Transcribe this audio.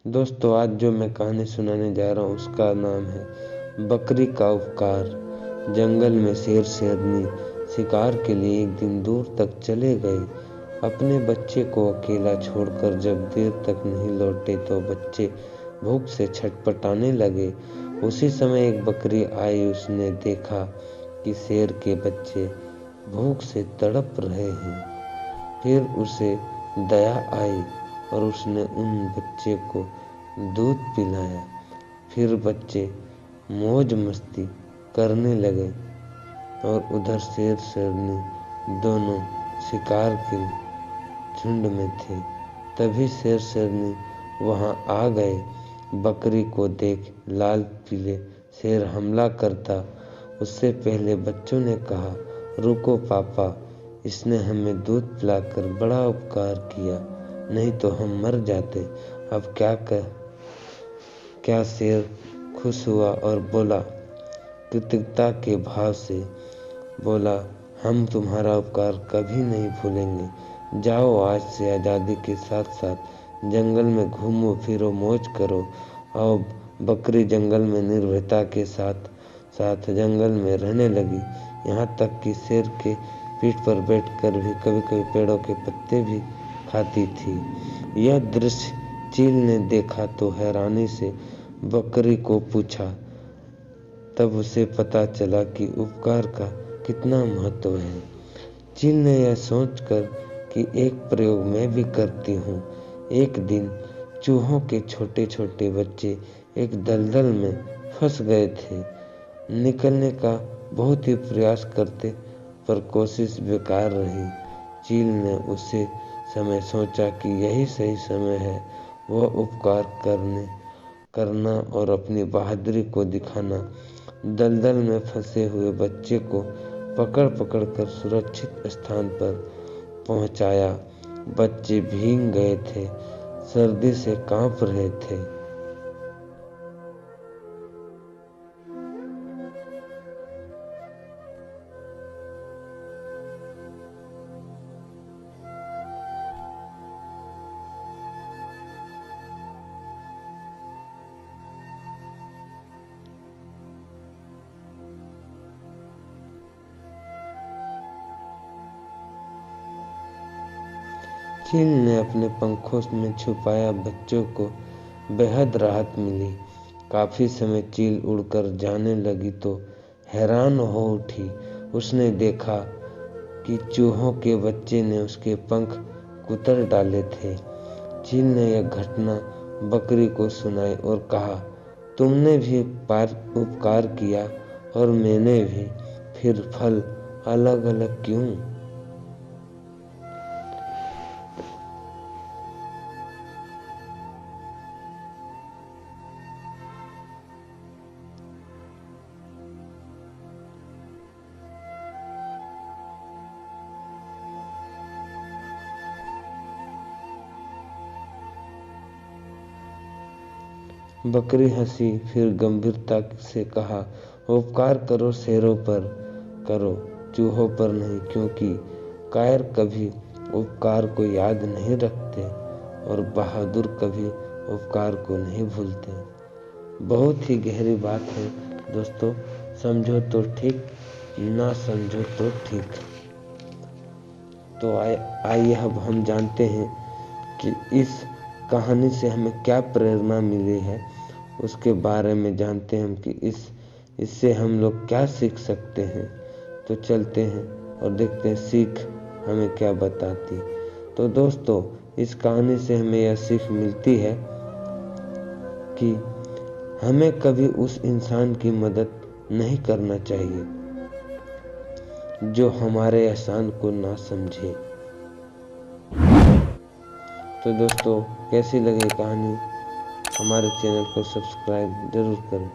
दोस्तों, आज जो मैं कहानी सुनाने जा रहा हूँ उसका नाम है बकरी का उपकार। जंगल में शेर शेरनी शिकार के लिए एक दिन दूर तक चले गए। अपने बच्चे को अकेला छोड़कर जब देर तक नहीं लौटे तो बच्चे भूख से छटपटाने लगे। उसी समय एक बकरी आई। उसने देखा कि शेर के बच्चे भूख से तड़प रहे हैं। फिर उसे दया आई और उसने उन बच्चे को दूध पिलाया। फिर बच्चे मौज मस्ती करने लगे और उधर शेर शेरनी दोनों शिकार के झुंड में थे। तभी शेर शेरनी वहां आ गए। बकरी को देख लाल पीले शेर हमला करता। उससे पहले बच्चों ने कहा, रुको पापा, इसने हमें दूध पिलाकर बड़ा उपकार किया, नहीं तो हम मर जाते। अब क्या शेर खुश हुआ और बोला, कृतज्ञता के भाव से बोला, हम तुम्हारा उपकार कभी नहीं भूलेंगे। जाओ, आज से आज़ादी के साथ साथ जंगल में घूमो फिरो, मौज करो। और बकरी जंगल में निर्भयता के साथ साथ जंगल में रहने लगी। यहाँ तक कि शेर के पीठ पर बैठकर भी कभी कभी पेड़ों के पत्ते भी खाती थी। यह दृश्य चील ने देखा तो हैरानी से बकरी को पूछा। तब उसे पता चला कि उपकार का कितना महत्व है। चील ने यह सोचकर कि एक प्रयोग मैं भी करती हूँ। एक दिन चूहों के छोटे छोटे बच्चे एक दलदल में फंस गए थे। निकलने का बहुत ही प्रयास करते पर कोशिश बेकार रही। चील ने उसी समय सोचा कि यही सही समय है वह उपकार करना और अपनी बहादुरी को दिखाना। दलदल में फंसे हुए बच्चे को पकड़ पकड़ कर सुरक्षित स्थान पर पहुंचाया। बच्चे भीग गए थे, सर्दी से कांप रहे थे। चील ने अपने पंखों में छुपाया बच्चों को बेहद राहत मिली। काफी समय चील उड़कर जाने लगी तो हैरान हो उठी। उसने देखा कि चूहों के बच्चे ने उसके पंख कुतर डाले थे। चील ने यह घटना बकरी को सुनाई और कहा, तुमने भी उपकार किया और मैंने भी, फिर फल अलग अलग क्यों? बकरी हंसी, फिर गंभीरता से कहा, उपकार करो शेरों पर करो, चूहों पर नहीं, क्योंकि कायर कभी उपकार को याद नहीं रखते और बहादुर कभी उपकार को नहीं भूलते। बहुत ही गहरी बात है दोस्तों। समझो तो ठीक, ना समझो तो ठीक। तो आइए अब हम जानते हैं कि इस कहानी से हमें क्या प्रेरणा मिली है। उसके बारे में जानते हैं हम कि इससे हम लोग क्या सीख सकते हैं। तो चलते हैं और देखते हैं सीख हमें क्या बताती। तो दोस्तों, इस कहानी से हमें यह सीख मिलती है कि हमें कभी उस इंसान की मदद नहीं करना चाहिए जो हमारे एहसान को ना समझे। तो दोस्तों, कैसी लगी कहानी? हमारे चैनल को सब्सक्राइब जरूर करें।